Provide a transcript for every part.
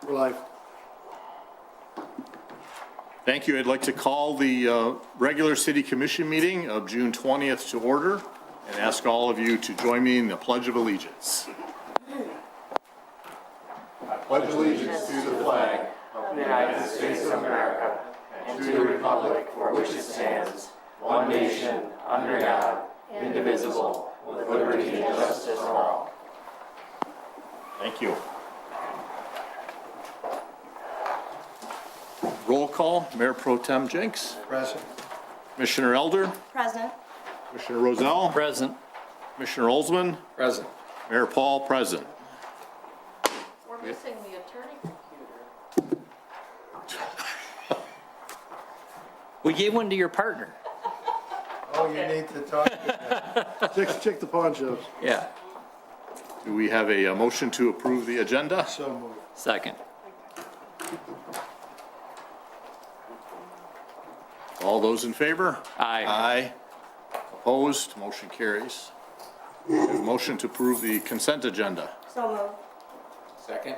We're live. Thank you. I'd like to call the regular city commission meeting of June 20th to order and ask all of you to join me in the Pledge of Allegiance. I pledge allegiance to the flag of the United States of America and to the republic for which it stands, one nation, under God, indivisible, with liberty and justice for all. Thank you. Roll call, Mayor Pro Tem Jenks. Present. Commissioner Elder. Present. Commissioner Rozelle. Present. Commissioner Olsman. Present. Mayor Paul, present. We're missing the attorney computer. We gave one to your partner. Oh, you need to talk to them. Check the pawn shops. Yeah. Do we have a motion to approve the agenda? So moved. Second. All those in favor? Aye. Aye. Opposed? Motion carries. We have a motion to approve the consent agenda. So moved. Second.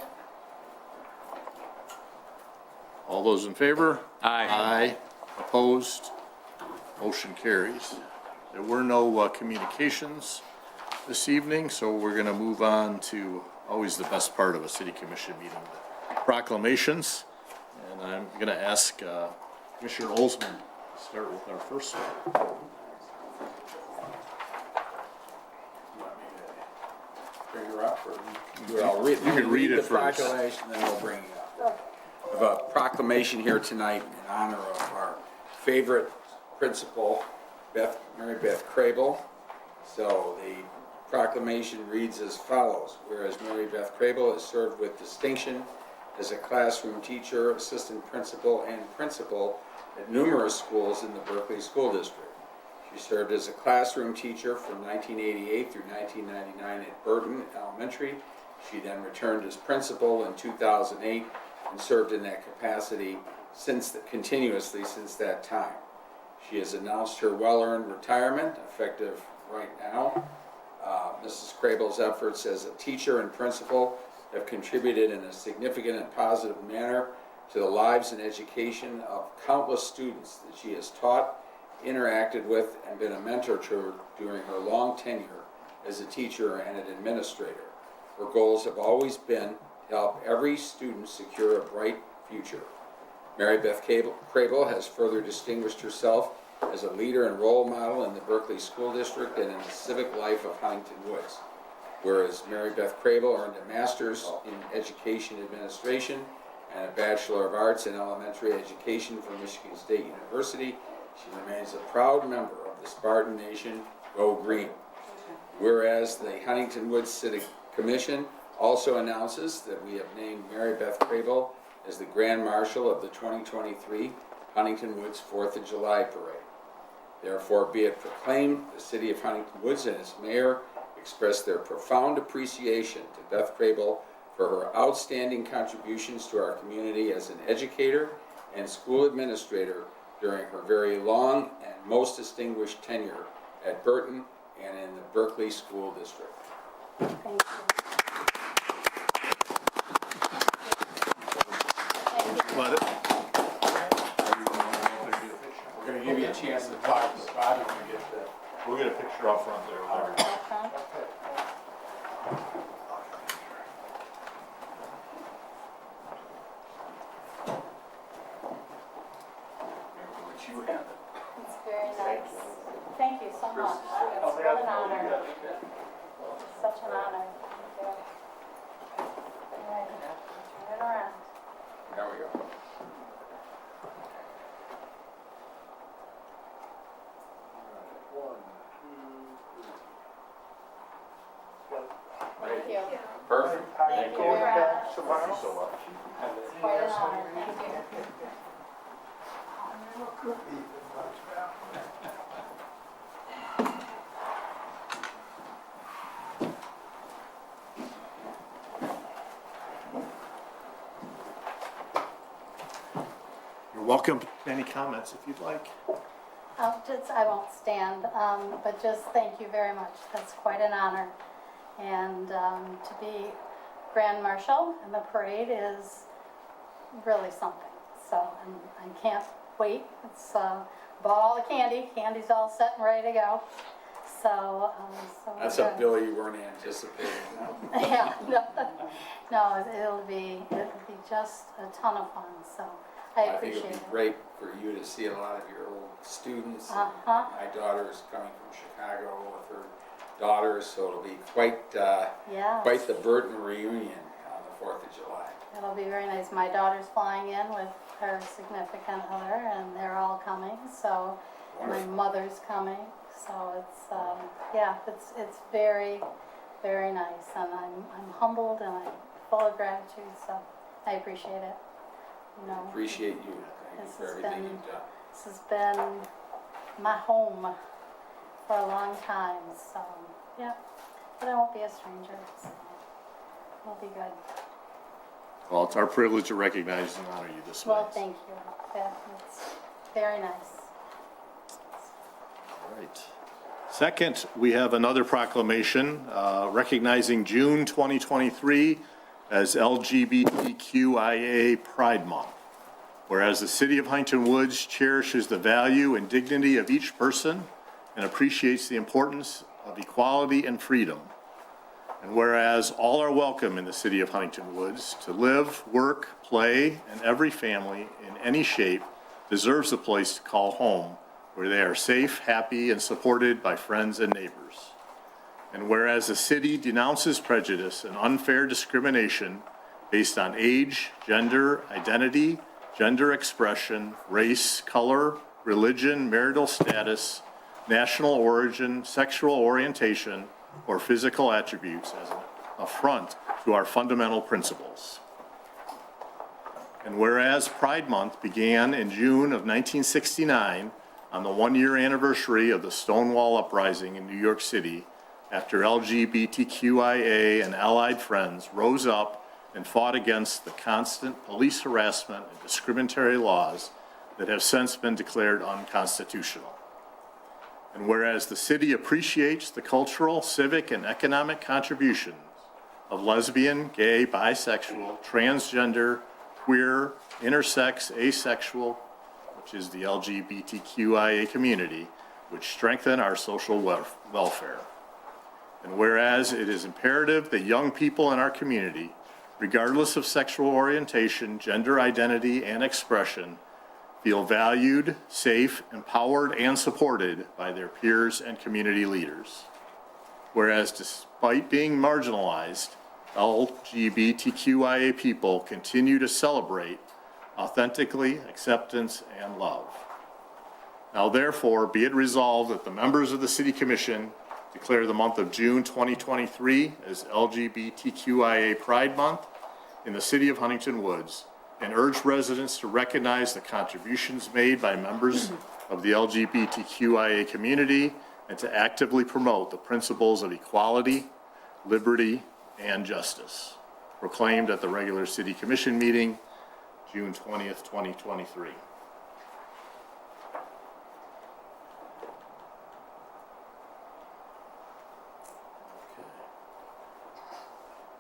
All those in favor? Aye. Aye. Opposed? Motion carries. There were no communications this evening, so we're going to move on to always the best part of a city commission meeting, the proclamations. And I'm going to ask Commissioner Olsman to start with our first one. Bring her up, or you can read it the first. proclamation, then we'll bring you up. We have a proclamation here tonight in honor of our favorite principal, Mary Beth Crable. So the proclamation reads as follows: whereas Mary Beth Crable has served with distinction as a classroom teacher, assistant principal, and principal at numerous schools in the Berkeley School District. She served as a classroom teacher from 1988 through 1999 at Burton Elementary. She then returned as principal in 2008 and served in that capacity continuously since that time. She has announced her well-earned retirement, effective right now. Mrs. Crable's efforts as a teacher and principal have contributed in a significant and positive manner to the lives and education of countless students that she has taught, interacted with, and been a mentor to during her long tenure as a teacher and an administrator. Her goals have always been to help every student secure a bright future. Mary Beth Crable has further distinguished herself as a leader and role model in the Berkeley School District and in the civic life of Huntington Woods. Whereas Mary Beth Crable earned a master's in education administration and a Bachelor of Arts in elementary education from Michigan State University, she remains a proud member of the Spartan Nation, Go Green. Whereas the Huntington Woods City Commission also announces that we have named Mary Beth Crable as the Grand Marshal of the 2023 Huntington Woods 4th of July Parade. Therefore, be it proclaimed, the City of Huntington Woods and its mayor express their profound appreciation to Beth Crable for her outstanding contributions to our community as an educator and school administrator during her very long and most distinguished tenure at Burton and in the Berkeley School District. Thank you. Let it. We're going to give you a chance to talk to Bobby when we get there. We'll get a picture out front there. What you have. It's very nice. Thank you so much. It's what an honor. Such an honor. Thank you. All right. Turn it around. There we go. Thank you. Perfect. Thank you very much. Thank you so much. It's quite an honor. Thank you. You're welcome. Any comments if you'd like? I won't stand, but just thank you very much. That's quite an honor. And to be Grand Marshal, and the parade is really something. So I can't wait. It's bought all the candy. Candy's all set and ready to go. So, That's we're a good. bill you weren't anticipating. No? Yeah, no, it'll be just a ton of fun. So I I think appreciate it'd it. be great for you to see a lot of your old students. Uh-huh. My daughter is coming from Chicago with her daughters, so it'll be quite Yeah. the Burton reunion on the 4th of July. It'll be very nice. My daughter's flying in with her significant other, and they're all coming. So my Wonderful. mother's coming. So it's it's very, very nice, and I'm humbled and I'm full of gratitude. So I appreciate it. You know, Appreciate you. Thank you This for has everything been- you've done. this has been my home for a long time. So yeah, but I won't be a stranger. So we'll be good. Well, it's our privilege to recognize and honor you this Well, way. thank you. Yeah, it's very nice. Right. Second, we have another proclamation recognizing June 2023 as LGBTQIA Pride Month. Whereas the City of Huntington Woods cherishes the value and dignity of each person and appreciates the importance of equality and freedom. And whereas all are welcome in the City of Huntington Woods to live, work, play, and every family in any shape deserves a place to call home, where they are safe, happy, and supported by friends and neighbors. And whereas the city denounces prejudice and unfair discrimination based on age, gender, identity, gender expression, race, color, religion, marital status, national origin, sexual orientation, or physical attributes as an affront to our fundamental principles. And whereas Pride Month began in June of 1969 on the one-year anniversary of the Stonewall Uprising in New York City, after LGBTQIA and allied friends rose up and fought against the constant police harassment and discriminatory laws that have since been declared unconstitutional. And whereas the city appreciates the cultural, civic, and economic contributions of lesbian, gay, bisexual, transgender, queer, intersex, asexual, which is the LGBTQIA community, which strengthen our social welfare. And whereas it is imperative that young people in our community, regardless of sexual orientation, gender identity, and expression, feel valued, safe, empowered, and supported by their peers and community leaders. Whereas despite being marginalized, LGBTQIA people continue to celebrate authentically acceptance and love. Now therefore, be it resolved that the members of the City Commission declare the month of June 2023 as LGBTQIA Pride Month in the City of Huntington Woods, and urge residents to recognize the contributions made by members of the LGBTQIA community and to actively promote the principles of equality, liberty, and justice. Proclaimed at the regular City Commission meeting, June 20th, 2023.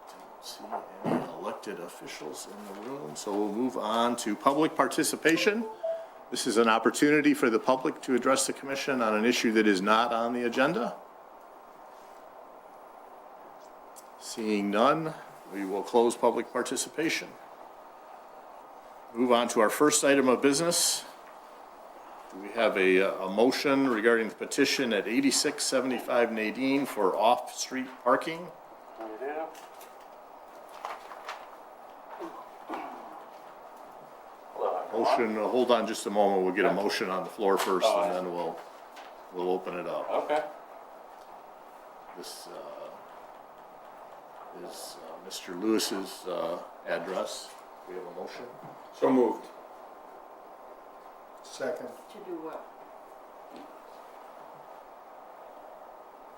Don't see any elected officials in the room, so we'll move on to public participation. This is an opportunity for the public to address the commission on an issue that is not on the agenda. Seeing none, we will close public participation. Move on to our first item of business. Do we have a motion regarding the petition at 8675 Nadine for off-street parking? Motion, hold on just a moment, we'll get a motion on the floor first, and then we'll open it up. Okay. This is Mr. Lewis's address. We have a motion. So moved. Second. To do what?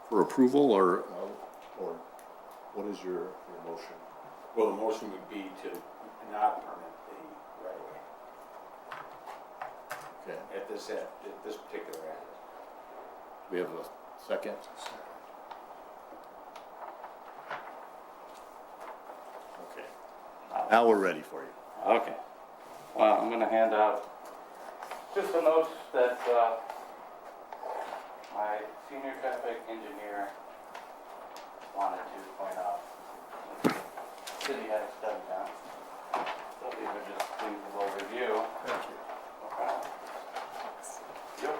For approval, or what is your motion? Well, the motion would be to not permit the right of way Okay, at this particular address. we have a second? Now we're ready for you. Okay. Well, I'm gonna hand out just a note that, my senior traffic engineer wanted to point out. The city had a study done. So these are just things of overview. Thank you. Okay. Yep.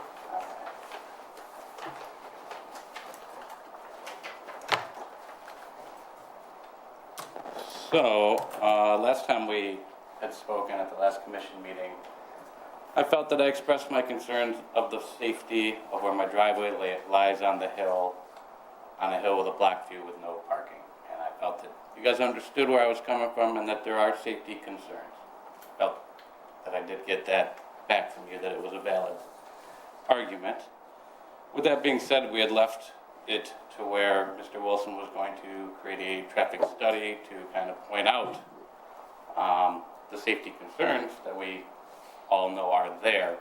So, last time we had spoken at the last commission meeting, I felt that I expressed my concerns of the safety of where my driveway lies on the hill, on a hill with a block view with no parking. And I felt that you guys understood where I was coming from and that there are safety concerns. Felt that I did get that back from you, that it was a valid argument. With that being said, we had left it to where Mr. Wilson was going to create a traffic study to kind of point out the safety concerns that we all know are there.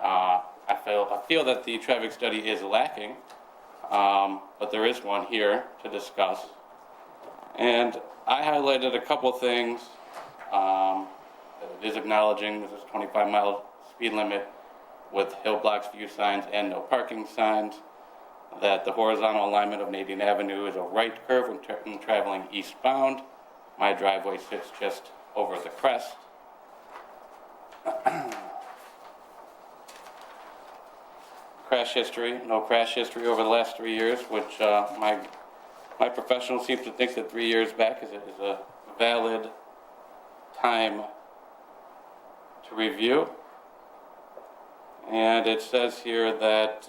I feel that the traffic study is lacking, but there is one here to discuss. And I highlighted a couple things that it is acknowledging this is 25-mile speed limit with hill blocks, view signs, and no parking signs, that the horizontal alignment of Nadine Avenue is a right curve when traveling eastbound. My driveway sits just over the crest. Crash history, no crash history over the last 3 years, which my professional seems to think that 3 years back is a valid time to review. And it says here that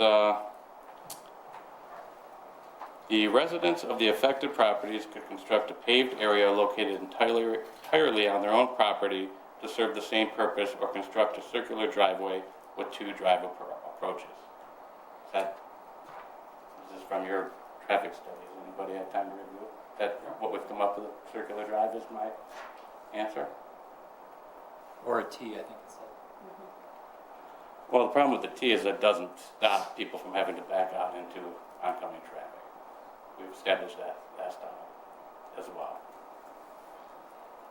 the residents of the affected properties could construct a paved area located entirely on their own property to serve the same purpose, or construct a circular driveway with 2 drive approaches. This is from your traffic studies. Anybody have time to review it? That what would come up with a circular drive is my answer. Or a T, I think it said. Well, the problem with the T is that it doesn't stop people from having to back out into oncoming traffic. We've established that last time as well.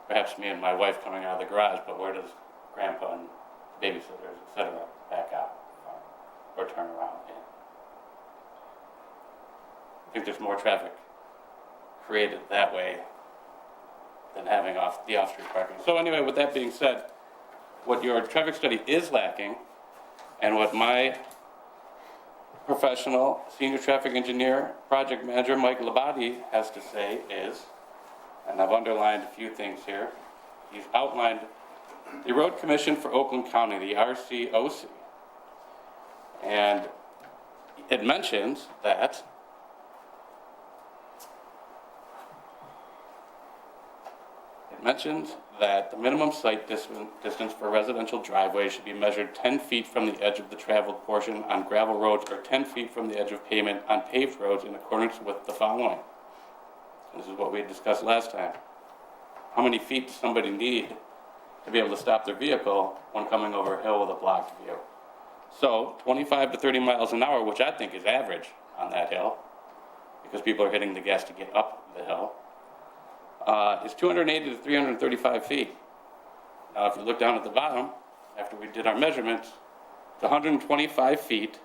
Perhaps me and my wife coming out of the garage, but where does grandpa and babysitters, etc., back out or turn around in? I think there's more traffic created that way than having the off-street parking. So anyway, with that being said, what your traffic study is lacking, and what my professional senior traffic engineer, project manager, Mike Labate, has to say is, and I've underlined a few things here, he's outlined the Road Commission for Oakland County, the RCOC, and it mentions that the minimum site distance for a residential driveway should be measured 10 feet from the edge of the traveled portion on gravel roads, or 10 feet from the edge of pavement on paved roads, in accordance with the following. This is what we had discussed last time. How many feet does somebody need to be able to stop their vehicle when coming over a hill with a blocked view? So 25 to 30 miles an hour, which I think is average on that hill, because people are hitting the gas to get up the hill, is 280 to 335 feet. Now, if you look down at the bottom, after we did our measurements, it's 125 feet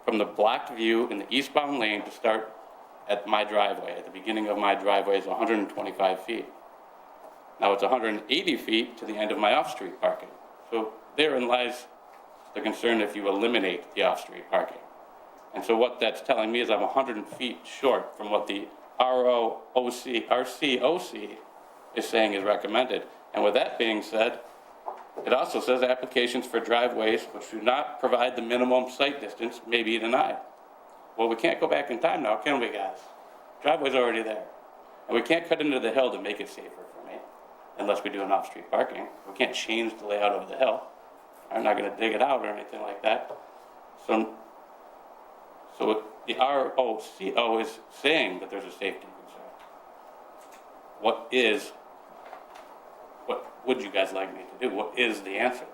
from the blocked view in the eastbound lane to start at my driveway. At the beginning of my driveway is 125 feet. Now it's 180 feet to the end of my off-street parking. So therein lies the concern if you eliminate the off-street parking. And so what that's telling me is I'm 100 feet short from what the RCOC is saying is recommended. And with that being said, it also says applications for driveways which do not provide the minimum site distance may be denied. Well, we can't go back in time now, can we, guys? Driveway's already there. And we can't cut into the hill to make it safer for me, unless we do an off-street parking. We can't change the layout of the hill. I'm not going to dig it out or anything like that. So the RCOC is saying that there's a safety concern. What would you guys like me to do? What is the answer?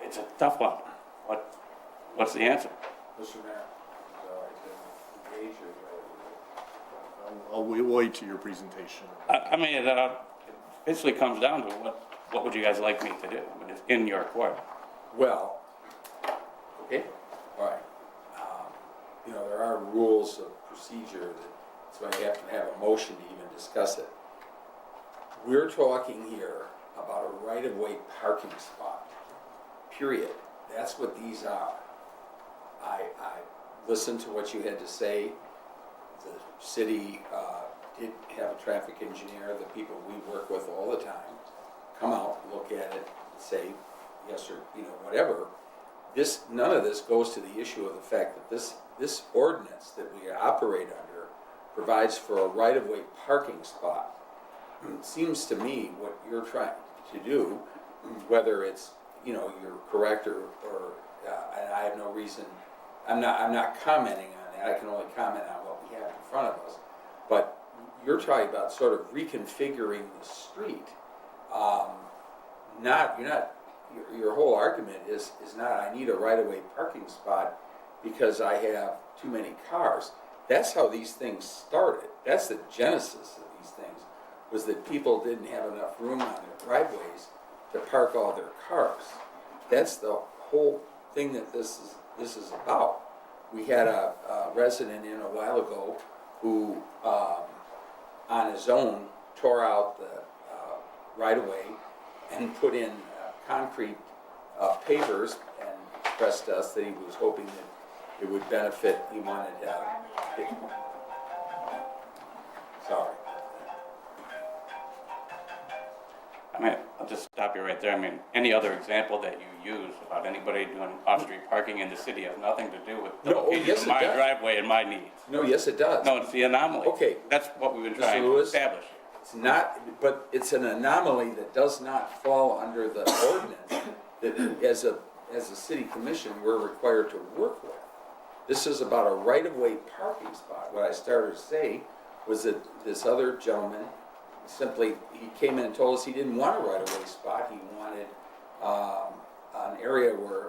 It's a tough one. What's the answer? Mr. Mayor, is that all right to engage or? I'll wait to your presentation. I mean, it basically comes down to what would you guys like me to do? I mean, it's in your court. Well, okay, all right. You know, there are rules of procedure that, so I have to have a motion to even discuss it. We're talking here about a right-of-way parking spot, period. That's what these are. I listened to what you had to say. The city did have a traffic engineer, the people we work with all the time, come out, look at it, say yes or, you know, whatever. None of this goes to the issue of the fact that this ordinance that we operate under provides for a right-of-way parking spot. It seems to me what you're trying to do, whether it's, you know, you're correct or and I have no reason, I'm not commenting on that, I can only comment on what we have in front of us. But you're talking about sort of reconfiguring the street. Your whole argument is not, I need a right-of-way parking spot because I have too many cars. That's how these things started. That's the genesis of these things, was that people didn't have enough room on their driveways to park all their cars. That's the whole thing that this is about. We had a resident in a while ago who, on his own, tore out the right-of-way and put in concrete pavers and expressed to us that he was hoping that it would benefit, he wanted, sorry. I mean, I'll just stop you right there. I mean, any other example that you use about anybody doing off-street parking in the city has nothing to do with the No, location yes, of it my does. driveway and my needs. No, yes, it does. No, it's the anomaly. Okay. That's what we've been Mr. trying to Lewis? establish. It's not, but it's an anomaly that does not fall under the ordinance that as a city commission, we're required to work with. This is about a right-of-way parking spot. What I started to say was that this other gentleman simply, he came in and told us he didn't want a right-of-way spot. He wanted an area where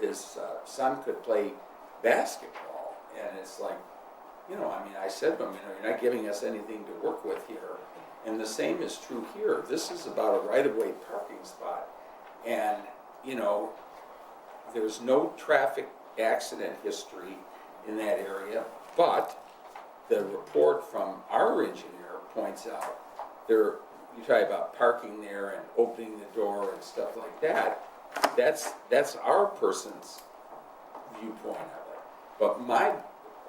his son could play basketball. And it's like, you know, I mean, I said to him, you know, you're not giving us anything to work with here. And the same is true here. This is about a right-of-way parking spot. And, you know, there's no traffic accident history in that area, but the report from our engineer points out you talk about parking there and opening the door and stuff like that. That's our person's viewpoint of it. But my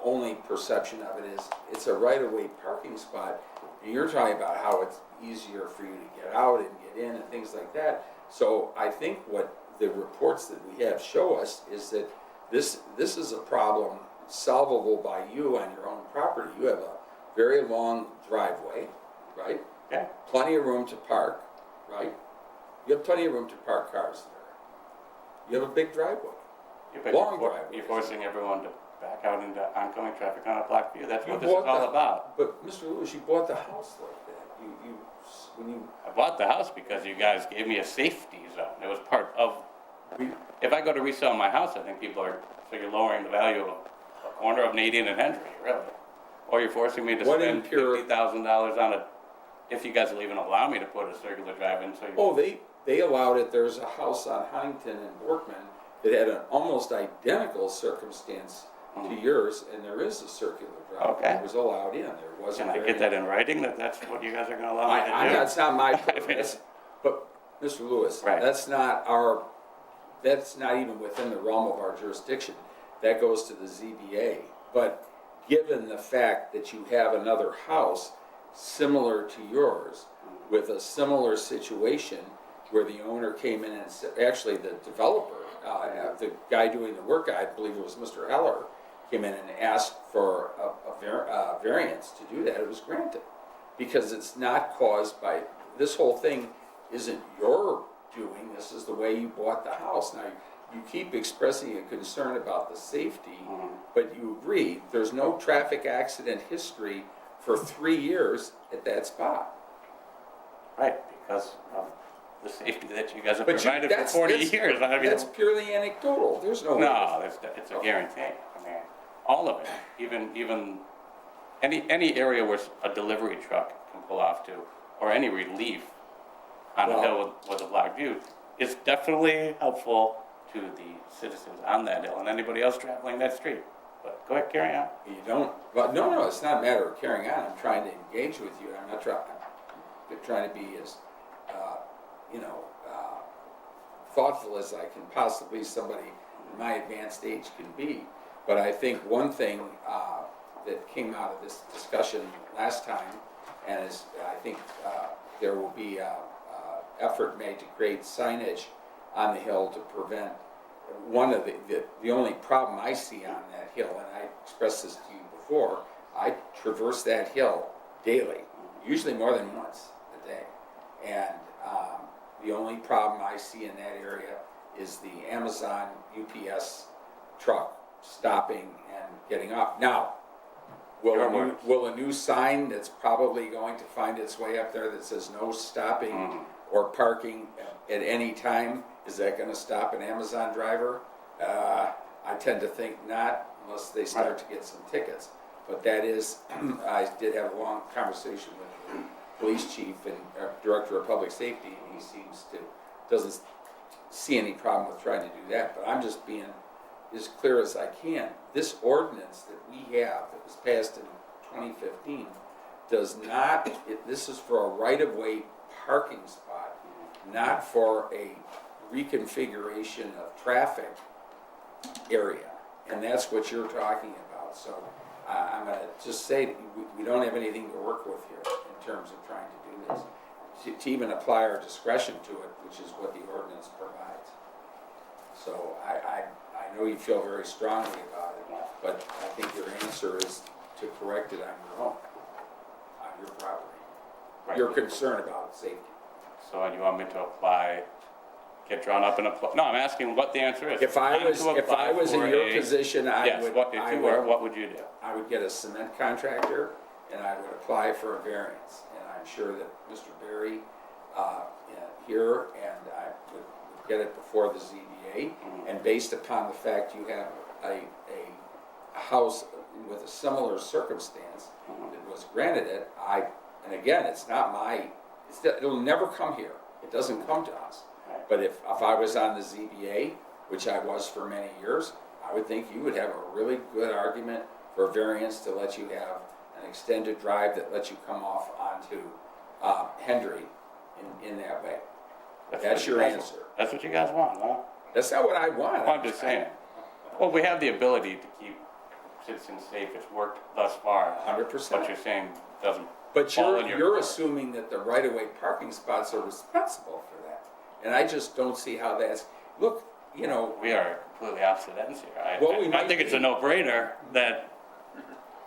only perception of it is it's a right-of-way parking spot. And you're talking about how it's easier for you to get out and get in and things like that. So I think what the reports that we have show us is that this is a problem solvable by you on your own property. You have a very long driveway, right? Okay. Plenty of room to park, right? You have plenty of room to park cars there. You have a big driveway. Yeah, but Long you're drivewys. forcing everyone to back out into oncoming traffic on a block view. That's You what this is bought all the- about. But Mr. Lewis, you bought the house like that. When you, I bought the house because you guys gave me a safety zone. It was part of, we, if I go to resell my house, I think people are, so you're lowering the value of a corner of Nadine and Henry, really. Or you're forcing me to What spend impure- $50,000 on a, if you guys will even allow me to put a circular drive in, so you. oh, they allowed it. There's a house on Huntington and Borkman that had an almost identical circumstance to yours, and there is a circular drive. Okay. It was allowed in. There wasn't. Can I very- get that in writing, that that's what you guys are gonna allow me to do? That's not my purpose. But, Mr. Lewis, Right. that's not even within the realm of our jurisdiction. That goes to the ZBA. But given the fact that you have another house similar to yours, with a similar situation, where the owner came in and said, actually the developer, the guy doing the work, I believe it was Mr. Heller, came in and asked for a variance to do that, it was granted. Because it's not caused by, this whole thing isn't your doing, this is the way you bought the house. Now, you keep expressing a concern about the safety, but you agree, there's no traffic accident history for 3 years at that spot. Right, because of the safety that you guys have But provided for 40 years. I mean, That's purely anecdotal, there's no. no, it's a guarantee. I mean, all of it, even any area where a delivery truck can pull off to, or any relief on a Well- hill with a block view, is definitely helpful to the citizens on that hill and anybody else traveling that street. But go ahead, carry on. You don't, but no, it's not a matter of carrying on. I'm trying to engage with you. I'm not trying to be as, thoughtful as I can possibly somebody in my advanced age can be. But I think one thing that came out of this discussion last time, and is, I think there will be effort made to create signage on the hill to prevent one of the only problem I see on that hill, and I expressed this to you before, I traverse that hill daily, usually more than once a day. And the only problem I see in that area is the Amazon UPS truck stopping and getting off. Now, will a new sign that's probably going to find its way up there that says no stopping or parking at any time, is that going to stop an Amazon driver? I tend to think not, unless they start to get some tickets. But that is, I did have a long conversation with the police chief and director of public safety, and he doesn't see any problem with trying to do that. But I'm just being as clear as I can. This ordinance that we have, that was passed in 2015, does not, this is for a right-of-way parking spot, not for a reconfiguration of traffic area. And that's what you're talking about. So I'm going to just say that we don't have anything to work with here in terms of trying to do this. To even apply our discretion to it, which is what the ordinance provides. So I know you feel very strongly about it, but I think your answer is to correct it on your own, on your property. Right. You're concerned about safety. So you want me to apply, get drawn up in a, no, I'm asking what the answer is. If I I'm was, to if apply I was in for your a- position, Yes, what, if you were, what would you do? I would get a cement contractor and I would apply for a variance. And I'm sure that Mr. Berry here, and I would get it before the ZBA. And based upon the fact you have a house with a similar circumstance that was granted it, and again, it's not it'll never come here. It doesn't come to us. But if I was on the ZBA, which I was for many years, I would think you would have a really good argument for a variance to let you have an extended drive that lets you come off onto Hendry in that way. That's your answer. That's what you guys want, huh? That's not what I want. Well, I'm just saying. Well, we have the ability to keep citizens safe. It's worked thus far. 100%. What you're saying doesn't But fall in you're your. assuming that the right-of-way parking spots are responsible for that. And I just don't see how that's, look, We are completely opposite ends here. Well, we I might think it's be. a no-brainer that,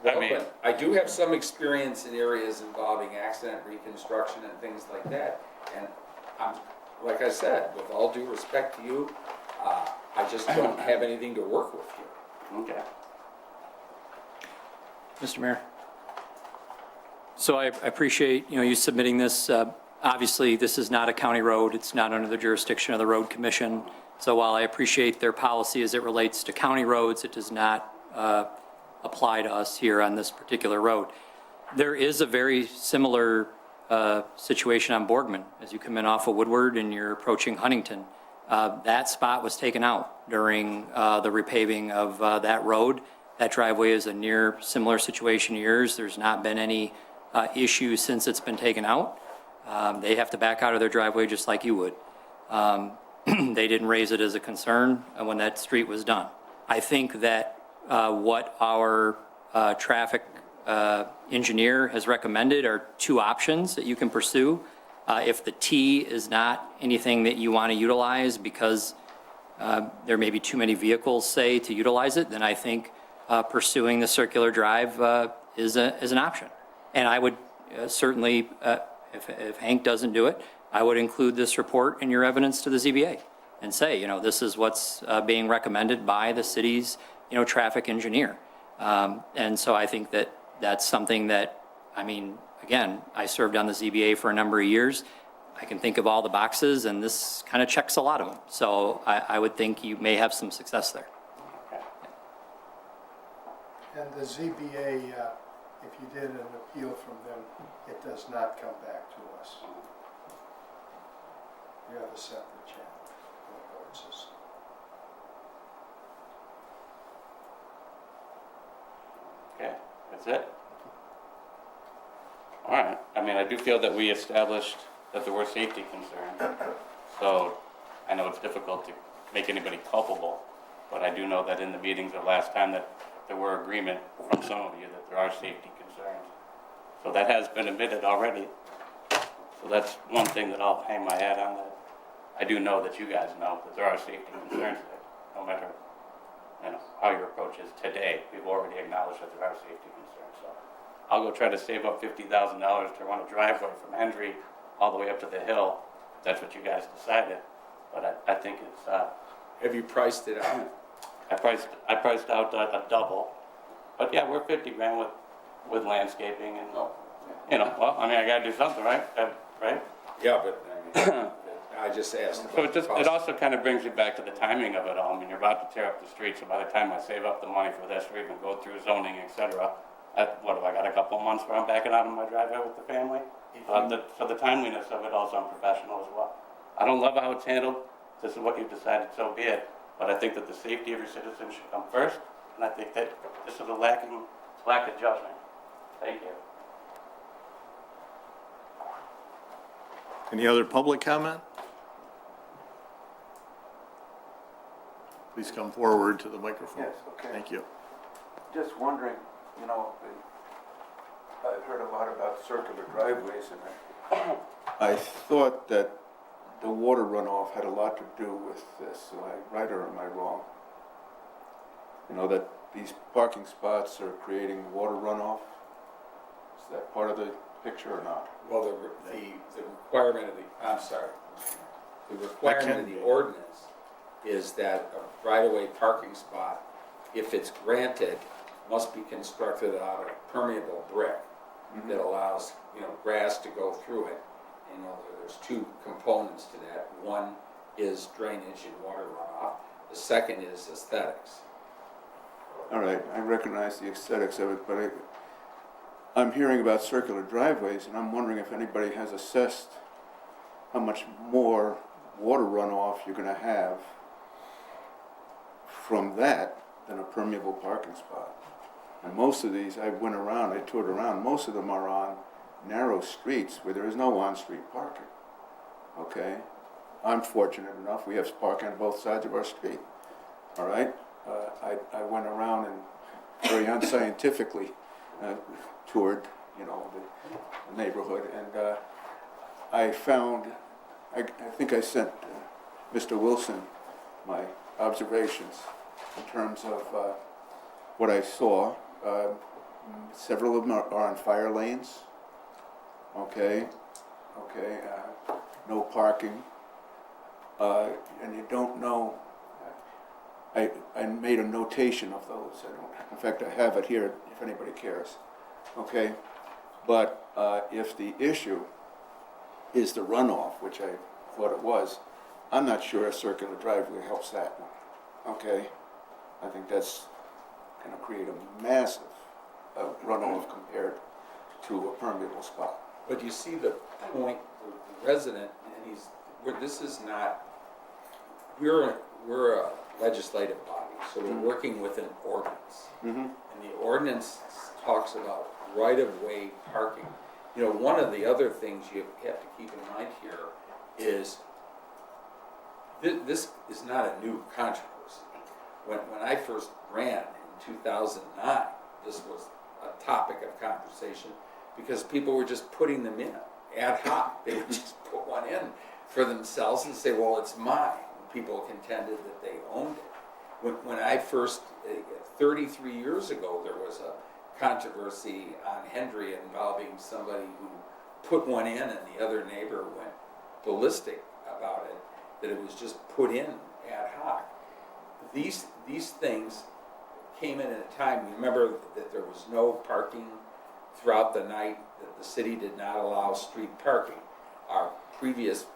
well, mean- but I do have some experience in areas involving accident reconstruction and things like that. And I'm, like I said, with all due respect to you, I just don't have anything to work with here. okay. Mr. Mayor. So I appreciate, you submitting this. Obviously, this is not a county road. It's not under the jurisdiction of the Road Commission. So while I appreciate their policy as it relates to county roads, it does not apply to us here on this particular road. There is a very similar situation on Boardman. As you come in off of Woodward and you're approaching Huntington, that spot was taken out during the repaving of that road. That driveway is a near similar situation to yours. There's not been any issues since it's been taken out. They have to back out of their driveway just like you would. They didn't raise it as a concern when that street was done. I think that what our traffic engineer has recommended are two options that you can pursue. If the T is not anything that you want to utilize because there may be too many vehicles, say, to utilize it, then I think pursuing the circular drive is an option. And I would certainly, if Hank doesn't do it, I would include this report in your evidence to the ZBA and say, this is what's being recommended by the city's, traffic engineer. And so I think that that's something that, again, I served on the ZBA for a number of years. I can think of all the boxes, and this kind of checks a lot of them. So I would think you may have some success there. And the ZBA if you did an appeal from them, it does not come back to us. You have a separate channel in the court system. Okay, that's it? All right, I mean, I do feel that we established that there were safety concerns. So I know it's difficult to make anybody culpable, but I do know that in the meetings of last time that there were agreement from some of you that there are safety concerns. So that has been admitted already. So that's one thing that I'll hang my hat on, that I do know that you guys know that there are safety concerns there, no matter, how your approach is today. We've already acknowledged that there are safety concerns, so I'll go try to save up $50,000 to run a driveway from Hendry all the way up to the hill. If that's what you guys decided, but I think it's, Have you priced it out? I priced out a double, but yeah, we're 50 grand with landscaping and, well, I mean, I gotta do something, right? Right? Yeah, but I mean, I just asked. So it also kind of brings you back to the timing of it all. I mean, you're about to tear up the street, so by the time I save up the money for this or even go through zoning, et cetera, what do I got, a couple of months where I'm backing out of my driveway with the family? So the timeliness of it also, I'm professional as well. I don't love how it's handled. This is what you've decided, so be it. But I think that the safety of your citizens should come first, and I think that this is a lack of judgment. Thank you. Any other public comment? Please come forward to the microphone. Yes, okay. Thank you. Just wondering, I've heard a lot about circular driveways, and I thought that the water runoff had a lot to do with this. Am I right or am I wrong? That these parking spots are creating water runoff? Is that part of the picture or not? Well, the requirement of I'm sorry. The requirement of the ordinance is that a right-of-way parking spot, if it's granted, must be constructed out of permeable brick that allows, grass to go through it. There's two components to that. One is drainage and water runoff. The second is aesthetics. All right, I recognize the aesthetics of it, but I'm hearing about circular driveways, and I'm wondering if anybody has assessed how much more water runoff you're going to have from that than a permeable parking spot. And most of these, I toured around, most of them are on narrow streets where there is no on-street parking. Okay? I'm fortunate enough, we have parking on both sides of our street. All right? I went around and very unscientifically toured, the neighborhood, and I found, I think I sent Mr. Wilson my observations in terms of what I saw. Several of them are on fire lanes. Okay, no parking, and you don't know. I made a notation of those. In fact, I have it here if anybody cares. Okay, but if the issue is the runoff, which I thought it was, I'm not sure a circular driveway helps that one. Okay, I think that's going to create a massive runoff compared to a permeable spot. But you see the point, the resident, and this is not, we're a legislative body, so we're working with an ordinance. And the ordinance talks about right-of-way parking. One of the other things you have to keep in mind here is this is not a new controversy. When I first ran in 2009, this was a topic of conversation because people were just putting them in ad hoc. They would just put one in for themselves and say, well, it's mine. People contended that they owned it. When I first, 33 years ago, there was a controversy on Hendry involving somebody who put one in and the other neighbor went ballistic about it, that it was just put in ad hoc. These things came in at a time, remember that there was no parking throughout the night, that the city did not allow street parking. Our previous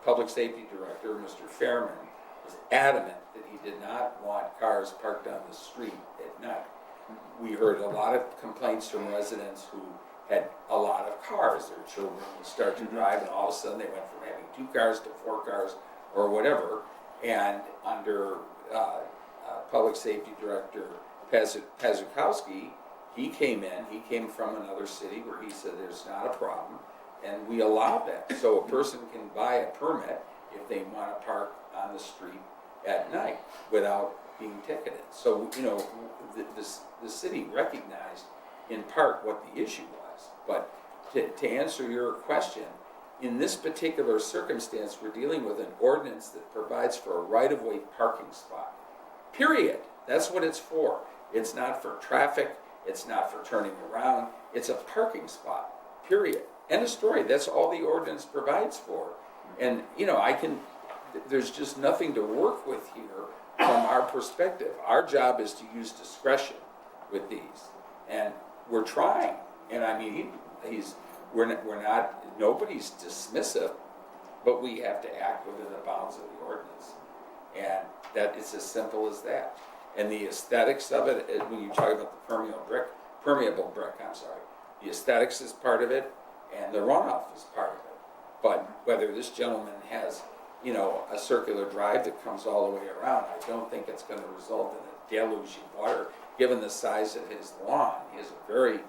public safety director, Mr. Fairman, was adamant that he did not want cars parked on the street at night. we heard a lot of complaints from residents who had a lot of cars. Their children would start to drive, and all of a sudden they went from having 2 cars to 4 cars or whatever. And under Public Safety Director Pazukowski, he came from another city where he said there's not a problem, and we allow that. So a person can buy a permit if they want to park on the street at night without being ticketed. So, you know, the city recognized in part what the issue was. But to answer your question, in this particular circumstance, we're dealing with an ordinance that provides for a right-of-way parking spot. Period. That's what it's for. It's not for traffic. It's not for turning around. It's a parking spot. Period. End of story. That's all the ordinance provides for. And, you know, there's just nothing to work with here from our perspective. Our job is to use discretion with these. And we're trying. And I mean, we're not, nobody's dismissive, but we have to act within the bounds of the ordinance. And that it's as simple as that. And the aesthetics of it, when you talk about the permeable brick, the aesthetics is part of it, and the runoff is part of it. But whether this gentleman has, you know, a circular drive that comes all the way around, I don't think it's going to result in a deluge of water, given the size of his lawn. He has a very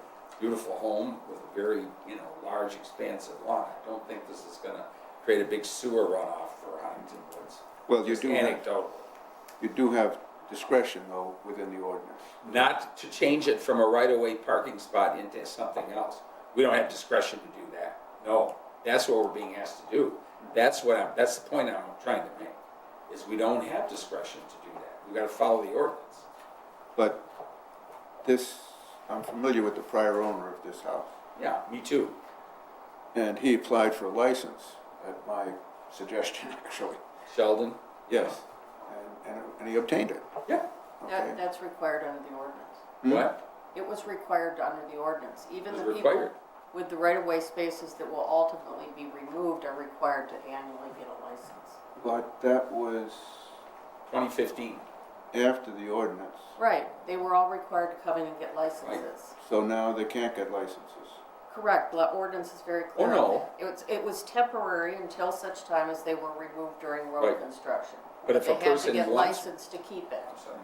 beautiful home with a very, you know, large, expansive lawn. I don't think this is going to create a big sewer runoff for Huntington Woods. Well, you Just do have, anecdotal. you do have discretion, though, within the ordinance. Not to change it from a right-of-way parking spot into something else. We don't have discretion to do that. No, that's what we're being asked to do. That's the point I'm trying to make, is we don't have discretion to do that. We gotta follow the ordinance. But this, I'm familiar with the prior owner of this house, Yeah, me too. and he applied for a license at my suggestion, actually. Sheldon? Yes, and he obtained it. Yeah. Okay. That's required under the ordinance. What? It was required under the ordinance. Even It the was people required. with the right-of-way spaces that will ultimately be removed are required to annually get a license. But that was 2015. after the ordinance, Right, they were all required to come in and get licenses. so now they can't get licenses. Correct, the ordinance is very clear. Oh, on no. that. It was temporary until such time as they were removed during road Right. construction. But if a person They had to get wants- licensed to keep it. I'm sorry.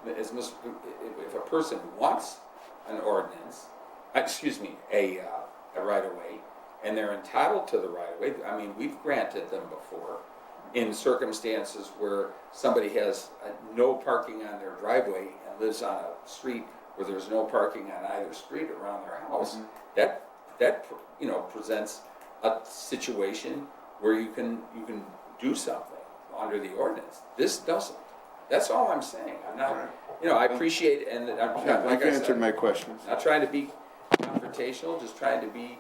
If a person wants an ordinance, a right-of-way, and they're entitled to the right-of-way, I mean, we've granted them before in circumstances where somebody has no parking on their driveway and lives on a street where there's no parking on either street around their house. That you know, presents a situation where you can do something under the ordinance. This doesn't. That's all I'm saying. I'm not, you know, I appreciate, and I'm, like I've I answered said, my questions. not trying to be confrontational, just trying to be,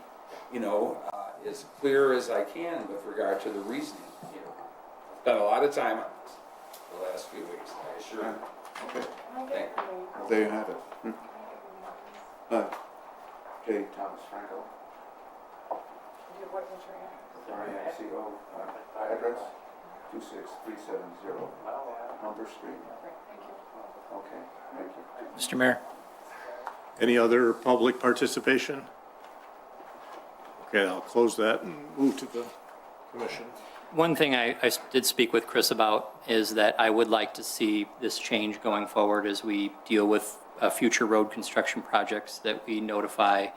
you know, as clear as I can with regard to the reasoning here. I've spent a lot of time on this the last few weeks, I assure you. Okay, Thank you. there you have it. J. Thomas Franco, RACO, address 26370 Humber Street. Okay, thank you. Mr. Mayor? Any other public participation? Okay, I'll close that and move to the commission. One thing I did speak with Chris about is that I would like to see this change going forward as we deal with future road construction projects, that we notify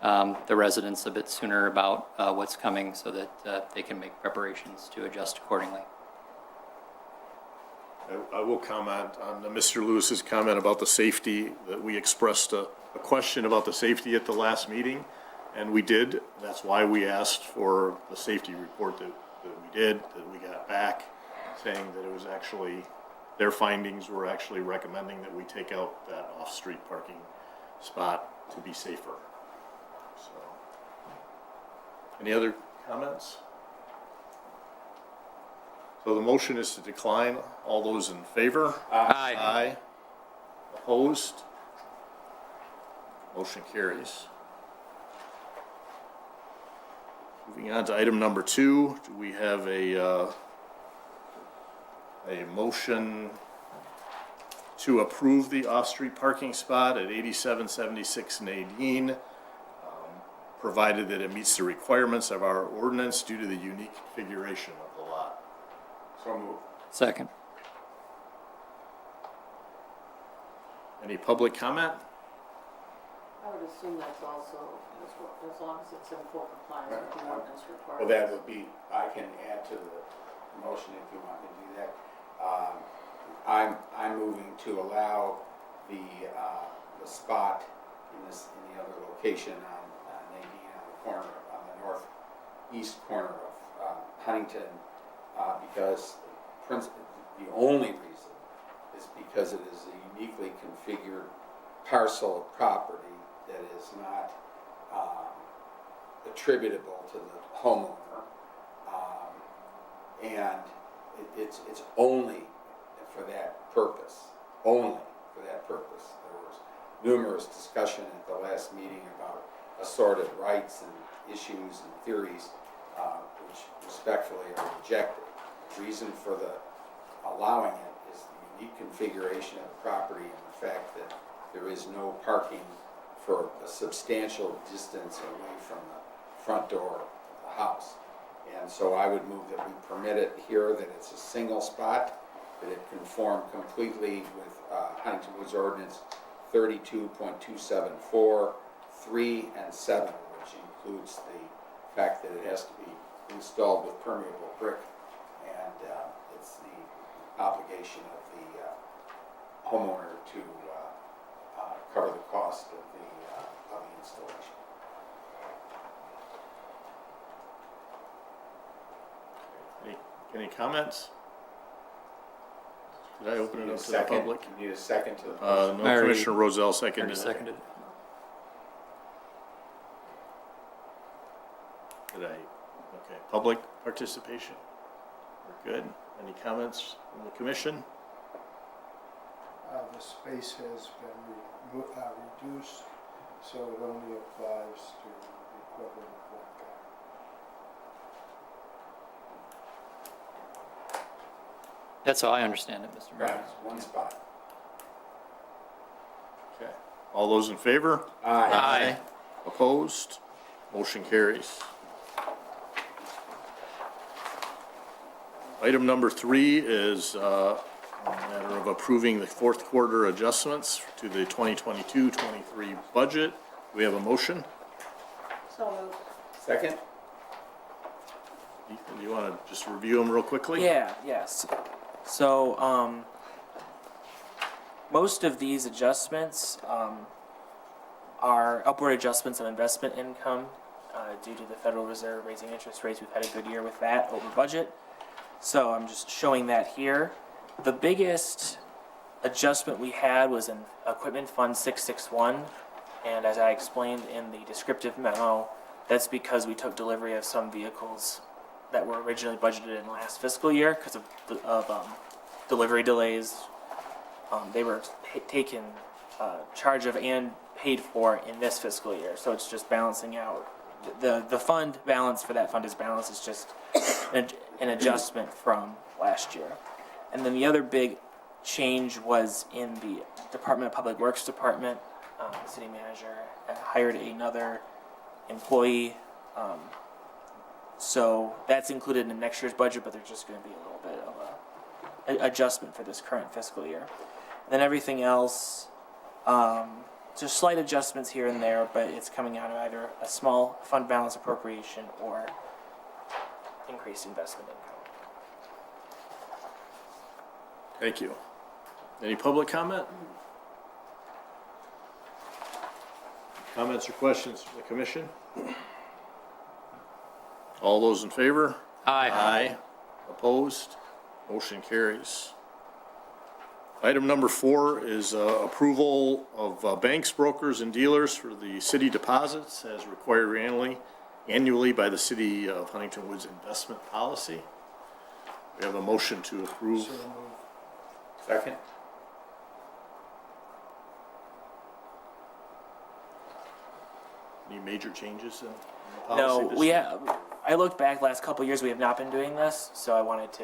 the residents a bit sooner about what's coming so that they can make preparations to adjust accordingly. I will comment on Mr. Lewis's comment about the safety, that we expressed a question about the safety at the last meeting, and we did. That's why we asked for the safety report that we did, that we got back, saying that it was actually, their findings were actually recommending that we take out that off-street parking spot to be safer. So, any other comments? So the motion is to decline. All those in favor? Aye. Aye. Opposed? Motion carries. Moving on to item number 2, do we have a motion to approve the off-street parking spot at 8776 Nadine, provided that it meets the requirements of our ordinance due to the unique configuration of the lot. So moved. Second. Any public comment? I would assume that's also, as long as it's in full compliance with the ordinance requirements. Well, that would be, I can add to the motion if you want me to do that. I'm moving to allow the spot in the other location on Nadine on the corner, on the northeast corner of Huntington, because the only reason is because it is a uniquely configured parcel of property that is not attributable to the homeowner, and it's only for that purpose, only for that purpose. There was numerous discussion at the last meeting about assorted rights and issues and theories, which respectfully are rejected. The reason for the allowing it is the unique configuration of the property and the fact that there is no parking for a substantial distance away from the front door of the house. And so I would move that we permit it here, that it's a single spot, that it conform completely with Huntington Woods Ordinance 32.274, 3 and 7, which includes the fact that it has to be installed with permeable brick, and it's the obligation of the homeowner to cover the cost of the installation. Any comments? Did I open it Need a up to the second? public? You need a second to the No, motion? I already- Commissioner Roselle Already seconded it. seconded. Did I? Okay, public participation? We're good. Any comments from the commission? The space has been reduced, so it only applies to the equivalent of one car. That's how I understand it, Mr. Right, Mayor. it's one spot. Okay. All those in favor? Aye. Opposed? Motion carries. Item number 3 is a matter of approving the fourth quarter adjustments to the 2022-23 budget. Do we have a motion? So moved. Second? Ethan, do you want to just review them real quickly? Yes. So, most of these adjustments, are upward adjustments of investment income, due to the Federal Reserve raising interest rates. We've had a good year with that over budget. So I'm just showing that here. The biggest adjustment we had was in Equipment Fund 661. And as I explained in the descriptive memo, that's because we took delivery of some vehicles that were originally budgeted in last fiscal year because of delivery delays. They were taken charge of and paid for in this fiscal year, so it's just balancing out. The fund balance for that fund is balanced. It's just an adjustment from last year. And then the other big change was in the Department of Public Works Department. The city manager hired another employee. So that's included in next year's budget, but there's just going to be a little bit of a adjustment for this current fiscal year. And then everything else, just slight adjustments here and there, but it's coming out of either a small fund balance appropriation or increased investment income. Thank you. Any public comment? Comments or questions from the commission? All those in favor? Aye. Opposed? Motion carries. Item number 4 is approval of banks, brokers, and dealers for the city deposits as required annually by the City of Huntington Woods investment policy. We have a motion to approve. So moved. Second? Any major changes in the policy? No, this we year? have. I looked back last couple of years. We have not been doing this, so I wanted to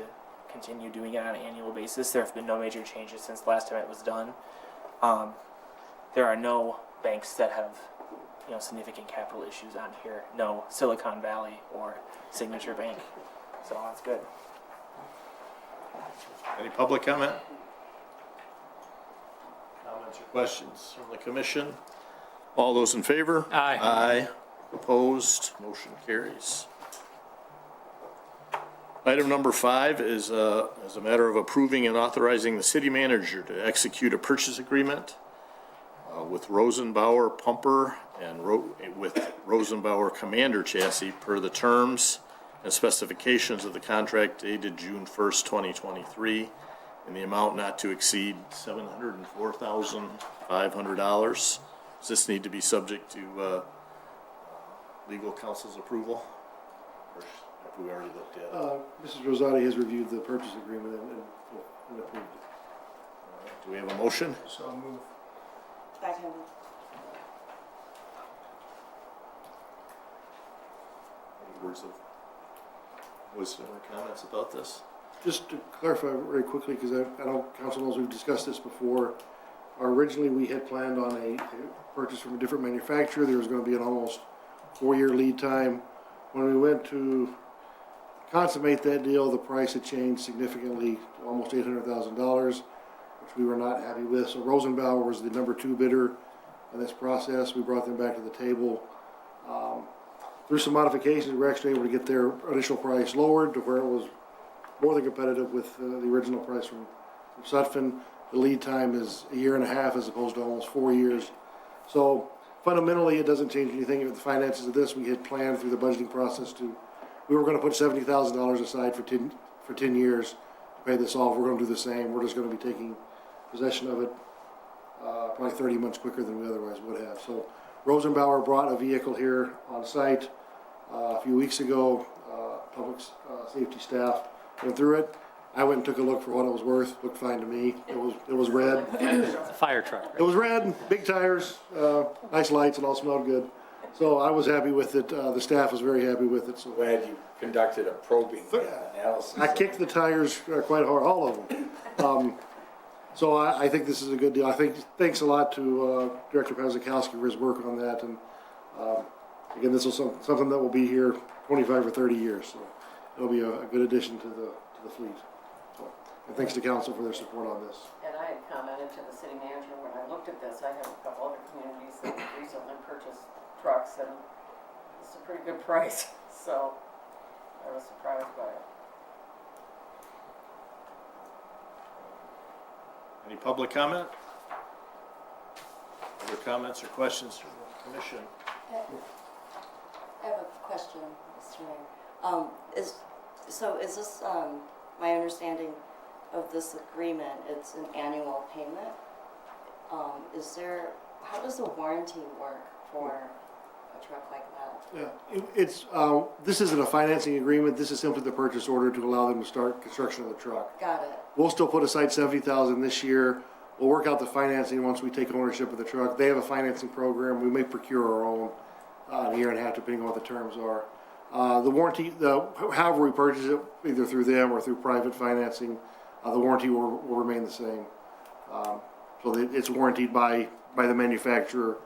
continue doing it on an annual basis. There have been no major changes since the last time it was done. There are no banks that have, significant capital issues on here. No Silicon Valley or Signature Bank. So that's good. Any public comment? Comments or questions from the commission? All those in favor? Aye. Aye. Opposed? Motion carries. Item number 5 is a matter of approving and authorizing the city manager to execute a purchase agreement with Rosenbauer Pumper and with Rosenbauer Commander Chassis per the terms and specifications of the contract dated June 1st, 2023, in the amount not to exceed $704,500. Does this need to be subject to legal counsel's approval? Or have we already looked at it? Mrs. Rosati has reviewed the purchase agreement and approved it. Do we have a motion? So move. Second. Any words of wisdom or comments about this? Just to clarify very quickly, because I know council knows we've discussed this before. Originally, we had planned on a purchase from a different manufacturer. There was going to be an almost 4-year lead time. When we went to consummate that deal, the price had changed significantly to almost $800,000, which we were not happy with. So Rosenbauer was the number 2 bidder in this process. We brought them back to the table. Through some modifications, we were actually able to get their initial price lowered to where it was more than competitive with the original price from Sutphen. The lead time is 1.5 years as opposed to almost 4 years. So fundamentally, it doesn't change anything with the finances of this. We had planned through the budgeting process we were going to put $70,000 aside for 10 years to pay this off. We're going to do the same. We're just going to be taking possession of it probably 30 months quicker than we otherwise would have. So Rosenbauer brought a vehicle here on site a few weeks ago. Public safety staff went through it. I went and took a look for what it was worth. Looked fine to me. It was red. It's a fire truck. It was red, big tires, nice lights, and all smelled good. So I was happy with it. The staff was very happy with it. So Glad you conducted a probing analysis. I kicked the tires quite hard, all of them. So I think this is a good deal. Thanks a lot to Director Pazakowski for his work on that. And again, this is something that will be here 25 or 30 years. So it'll be a good addition to the fleet. So, and thanks to council for their support on this. And I had commented to the city manager when I looked at this, I have a couple other communities that recently purchased trucks and it's a pretty good price, so I was surprised by it. Any public comment? Other comments or questions from the commission? I have a question, Mr. Mayor. Is this, my understanding of this agreement, it's an annual payment? How does the warranty work for a truck like that? Yeah, this isn't a financing agreement. This is simply the purchase order to allow them to start construction of the truck. Got it. We'll still put aside $70,000 this year. We'll work out the financing once we take ownership of the truck. They have a financing program. We may procure our own in a year and a half, depending on what the terms are. The warranty, however we purchase it, either through them or through private financing, the warranty will remain the same. So it's warranted by the manufacturer.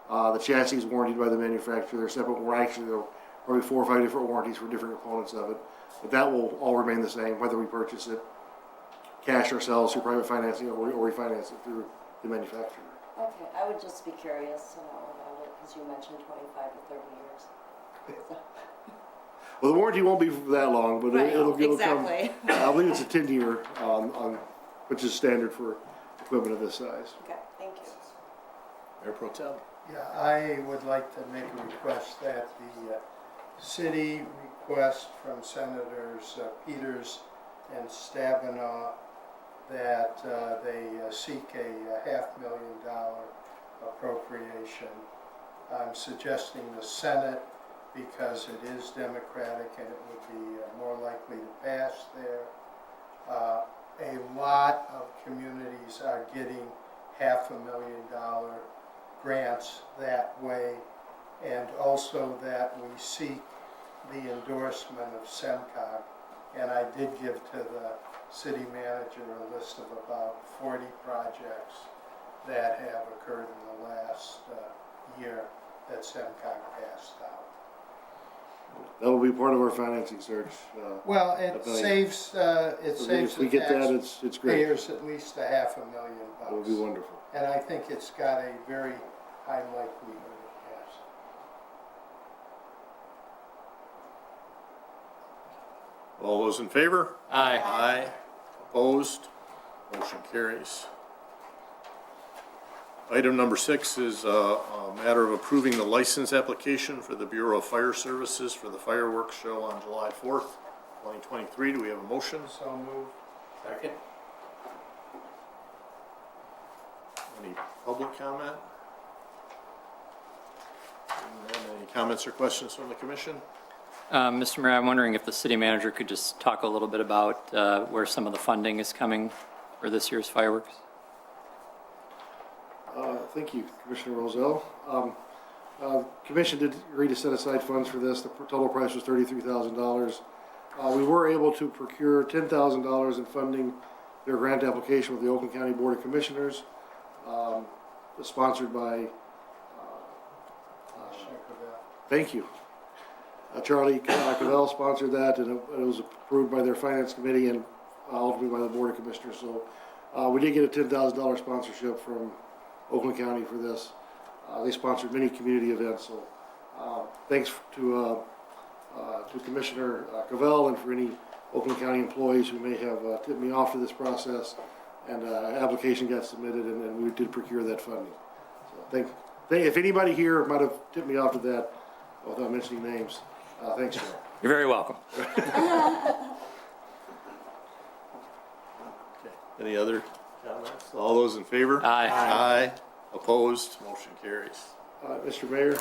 The chassis is warranted by the manufacturer. They're separate. There are probably 4 or 5 different warranties for different components of it. But that will all remain the same, whether we purchase it cash ourselves through private financing or refinance it through the manufacturer. Okay, I would just be curious to know about it, because you mentioned 25 to 30 years. Well, the warranty won't be for that long, but Right, it'll exactly. come. I believe it's a 10-year, which is standard for equipment of this size. Okay, thank you. Mayor Pro Tem. Yeah, I would like to make a request that the city request from Senators Peters and Stabenow that they seek a $500,000 appropriation. I'm suggesting the Senate because it is Democratic and it would be more likely to pass there. A lot of communities are getting $500,000 grants that way, and also that we seek the endorsement of SEMCOG. And I did give to the city manager a list of about 40 projects that have occurred in the last year that SEMCOG passed out. That will be part of our financing search. Well, it Okay. saves, it saves If we the get that, it's great. taxpayers at least $500,000. That would be wonderful. And I think it's got a very high likelihood of passing. All those in favor? Aye. Aye. Opposed? Motion carries. Item number 6 is a matter of approving the license application for the Bureau of Fire Services for the fireworks show on July 4th, 2023. Do we have a motion? So moved. Second? Any public comment? And then any comments or questions from the commission? Mr. Mayor, I'm wondering if the city manager could just talk a little bit about where some of the funding is coming for this year's fireworks? Thank you, Commissioner Roselle. Commission did agree to set aside funds for this. The total price was $33,000. We were able to procure $10,000 in funding their grant application with the Oakland County Board of Commissioners, sponsored by, thank you. Charlie Cavell sponsored that, and it was approved by their finance committee and ultimately by the Board of Commissioners. So we did get a $10,000 sponsorship from Oakland County for this. They sponsored many community events, so thanks to Commissioner Cavell and for any Oakland County employees who may have tipped me off to this process. And application got submitted, and we did procure that funding. So if anybody here might have tipped me off to that, without mentioning names, thanks, sir. You're very welcome. Any other comments? All those in favor? Aye. Aye. Opposed? Motion carries. Mr. Mayor,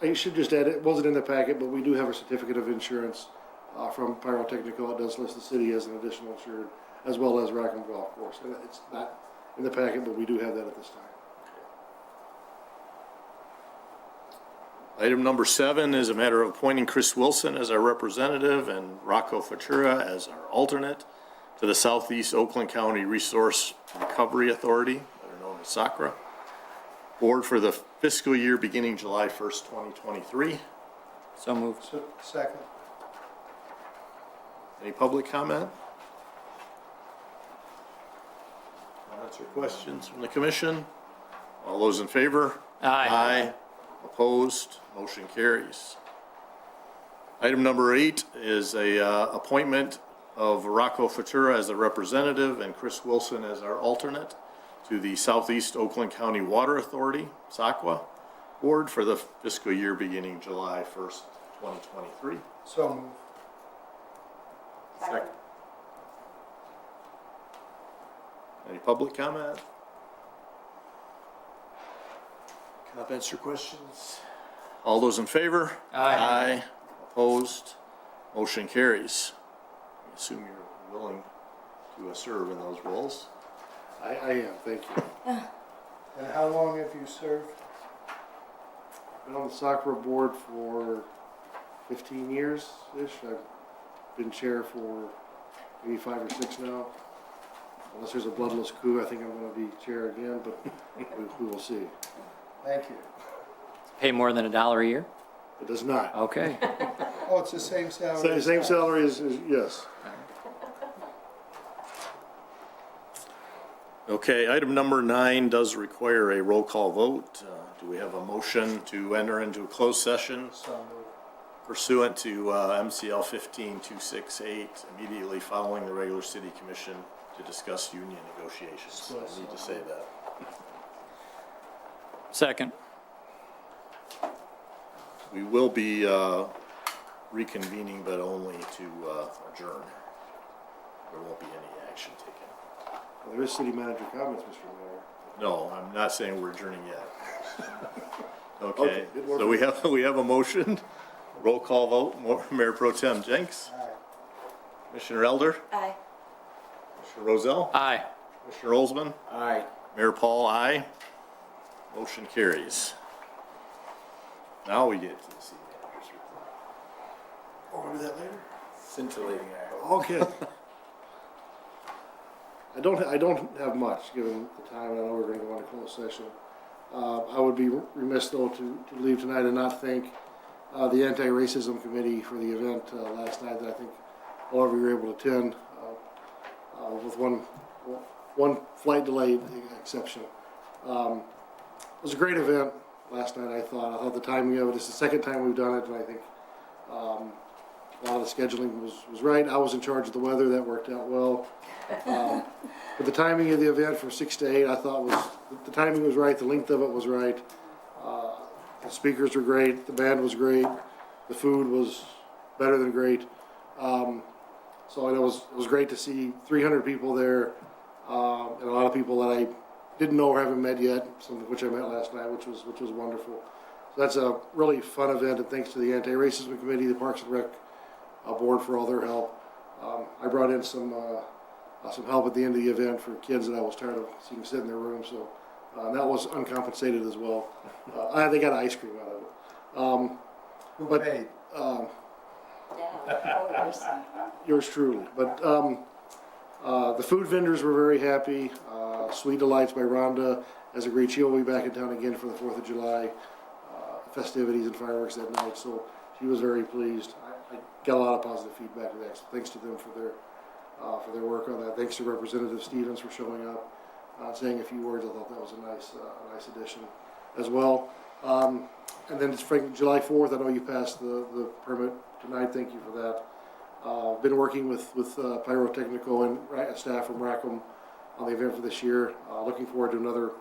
I should just add, it wasn't in the packet, but we do have a certificate of insurance from Pyrotechnical. It does list the city as an additional insured, as well as Rackham Golf Course. And it's not in the packet, but we do have that at this time. Item number 7 is a matter of appointing Chris Wilson as our representative and Rocco Fatura as our alternate to the Southeast Oakland County Resource Recovery Authority, better known as SACRA, board for the fiscal year beginning July 1st, 2023. So moved. Second. Any public comment? Comments or questions from the commission? All those in favor? Aye. Aye. Opposed? Motion carries. Item number 8 is a appointment of Rocco Fatura as the representative and Chris Wilson as our alternate to the Southeast Oakland County Water Authority, SACWA, board for the fiscal year beginning July 1st, 2023. So moved. Second. Any public comment? Comments or questions? All those in favor? Aye. Opposed? Motion carries. I assume you're willing to serve in those roles. I am, thank you. And how long have you served? Been on the SACRA board for 15 years-ish. I've been chair for maybe 5 or 6 now. Unless there's a bloodless coup, I think I'm going to be chair again, but we will see. Thank you. Pay more than $1 a year? It does not. Okay. Oh, it's the same salary? Same salary as yes. Okay, item number 9 does require a roll call vote. Do we have a motion to enter into a closed session So moved. pursuant to MCL 15-268, immediately following the regular city commission to discuss union negotiations? I need to say that. Second. We will be reconvening, but only to adjourn. There won't be any action taken. Well, there is city manager comments, Mr. Mayor. No, I'm not saying we're adjourning yet. Okay, Okay, good work. so we have a motion. Roll call vote. Mayor Pro Tem Jenks. Aye. Commissioner Elder. Aye. Commissioner Roselle. Aye. Commissioner Olsman. Aye. Mayor Paul, aye. Motion carries. Now we get to the city manager's report. Oh, we'll do that later? Scintillating act. Okay. I don't have much, given the time. I know we're gonna go into closed session. I would be remiss though to leave tonight and not thank, the Anti-Racism Committee for the event, last night that I think all of you were able to attend, with one flight delay exception. It was a great event last night, I thought the timing of it, it's the second time we've done it, and I think, a lot of the scheduling was right. I was in charge of the weather, that worked out well. But the timing of the event from 6 to 8, I thought the timing was right, the length of it was right. The speakers were great, the band was great, the food was better than great. So it was great to see 300 people there, and a lot of people that I didn't know or haven't met yet, some of which I met last night, which was wonderful. So that's a really fun event, and thanks to the Anti-Racism Committee, the Parks and Rec board for all their help. I brought in some help at the end of the event for kids that I was tired of seeing sit in their room, so that was uncompensated as well. They got ice cream out of it. Who But paid? yours truly. But the food vendors were very happy. Sweet Delights by Rhonda has agreed she'll be back in town again for the 4th of July festivities and fireworks that night, so she was very pleased. I got a lot of positive feedback to that, so thanks to them for their work on that. Thanks to Representative Stevens for showing up, saying a few words. I thought that was a nice addition as well. And then it's July 4th. I know you passed the permit tonight. Thank you for that. Been working with Pyrotechnical and staff from Rackham on the event for this year. Looking forward to another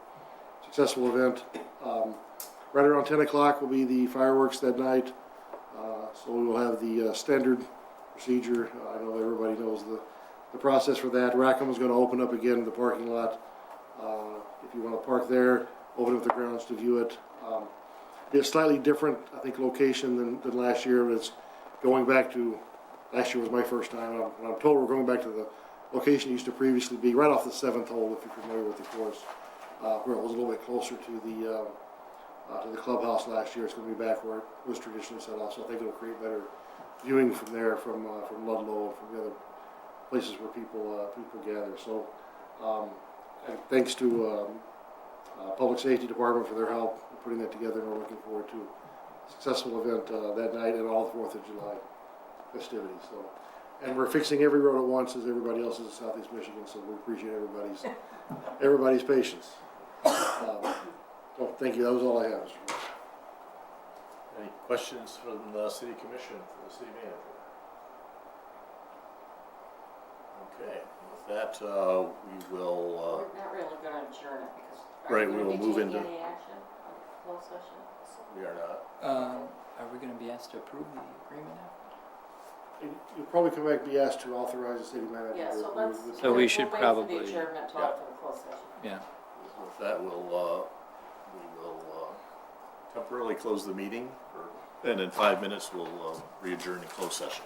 successful event. Right around 10 o'clock will be the fireworks that night. So we will have the standard procedure. I know everybody knows the process for that. Rackham is going to open up again the parking lot. If you want to park there, open up the grounds to view it. Be a slightly different, I think, location than last year. But it's going back to, last year was my first time. I'm told we're going back to the location it used to previously be, right off the 7th hole, if you're familiar with the course, where it was a little bit closer to the clubhouse last year. It's going to be back where it was traditionally set off, so I think it'll create better viewing from there, from Ludlow and from the other places where people gather. So, and thanks to Public Safety Department for their help in putting that together, and we're looking forward to a successful event that night and all the 4th of July festivities. So, and we're fixing every road at once, as everybody else is in Southeast Michigan. So we appreciate everybody's patience. So thank you. That was all I have, Mr. Mayor. Any questions from the City Commission for the City Manager? Okay, with that, we will, We're not really gonna adjourn it because. Right, we will move into- Any action on closed session? we are not. Are we going to be asked to approve the agreement now? You'll probably come back and be asked to authorize the city manager. Yeah, to so approve let's. the- So we should we'll wait for probably- the adjournment till Yeah. after the closed session. Yeah. With that, we will temporarily close the meeting, and in 5 minutes, we'll re-adjourn in closed session.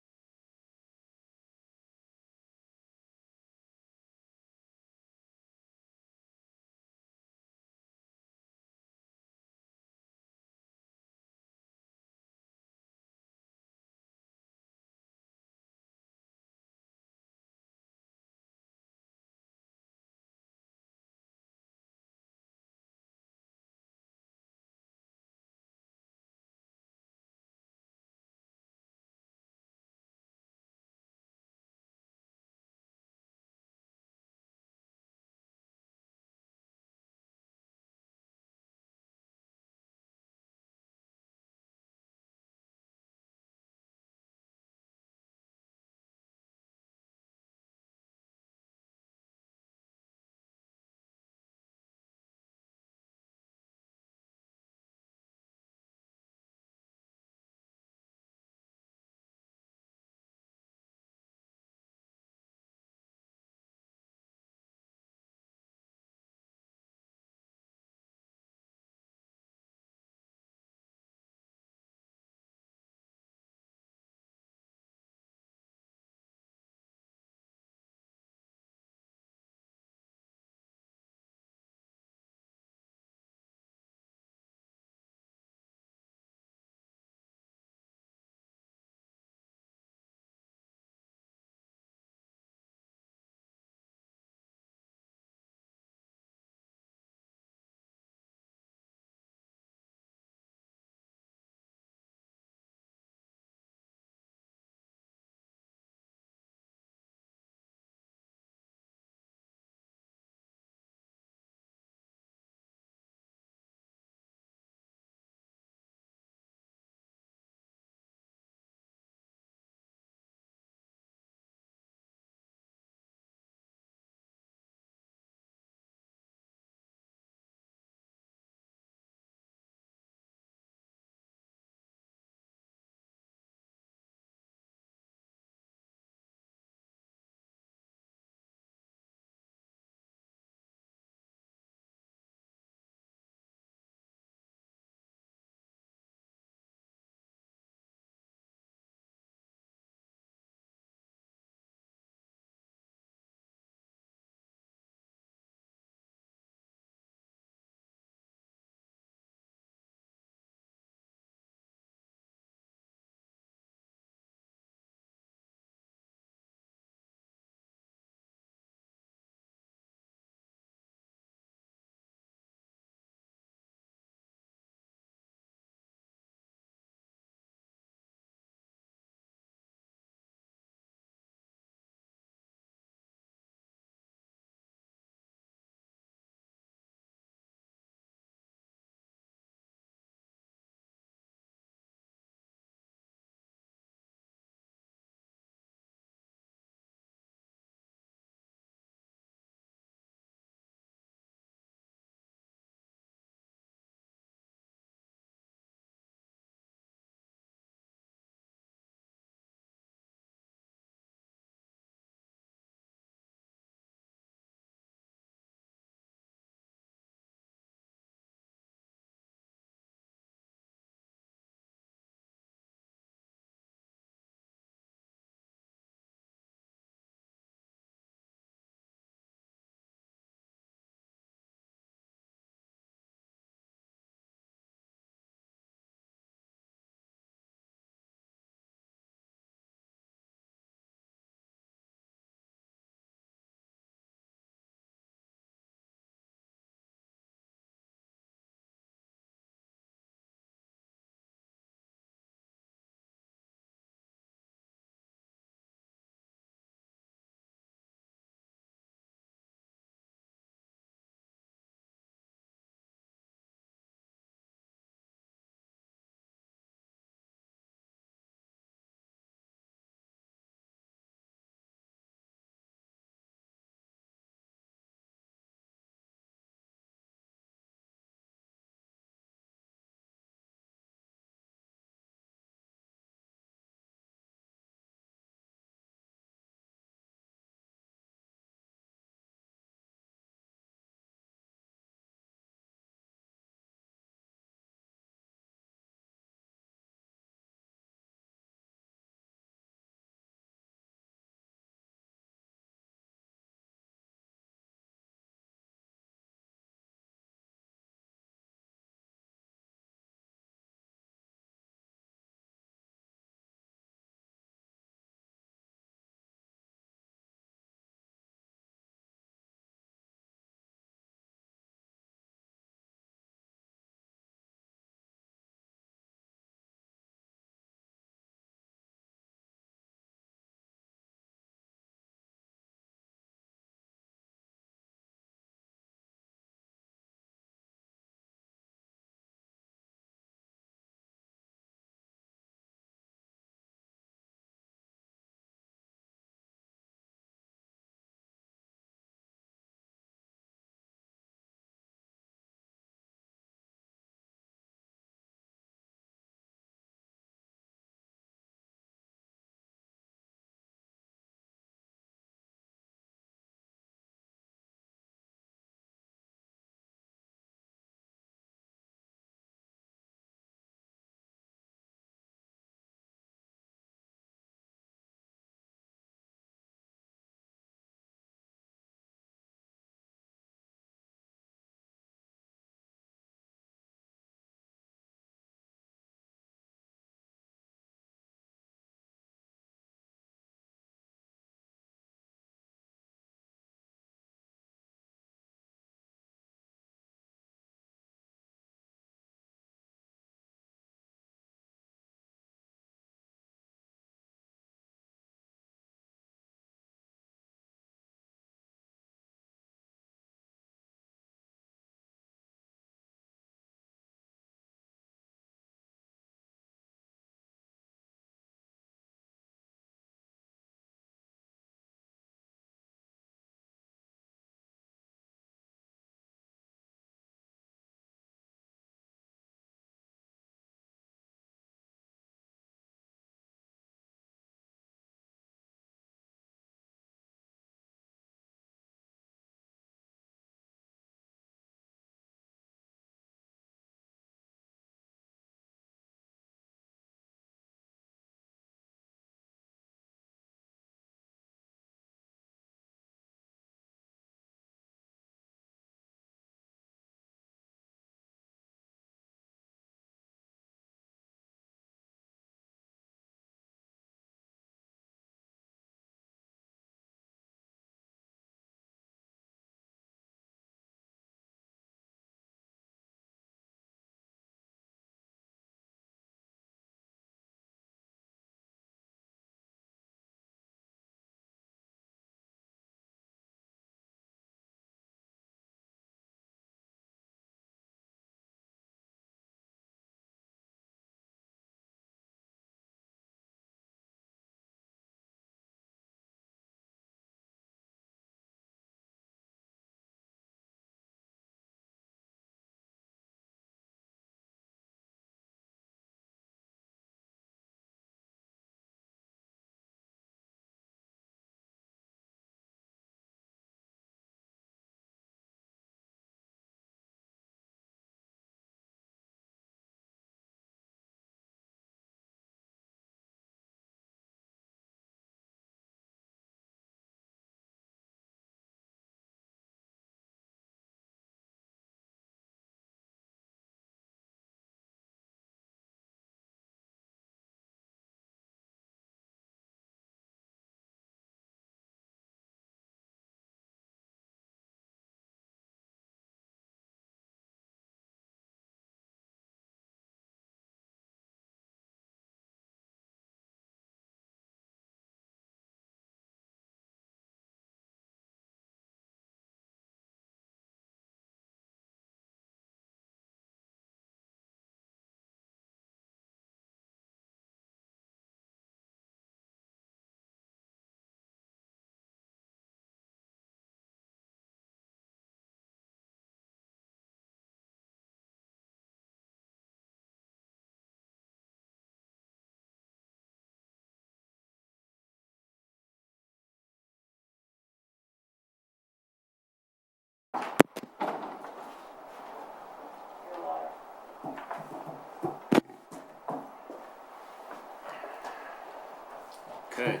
Okay.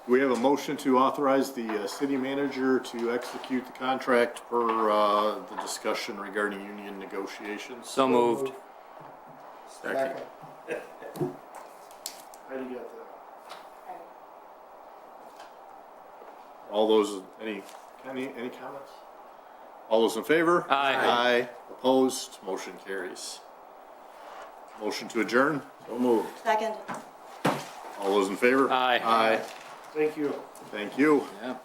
We have a motion to authorize the city manager to execute the contract per the discussion regarding union negotiations. So moved. Second. How do you get that? All those, any comments? All those in favor? Aye. Aye. Opposed? Motion carries. Motion to adjourn? So moved. Second. All those in favor? Aye. Aye. Thank you. Thank you. Yeah.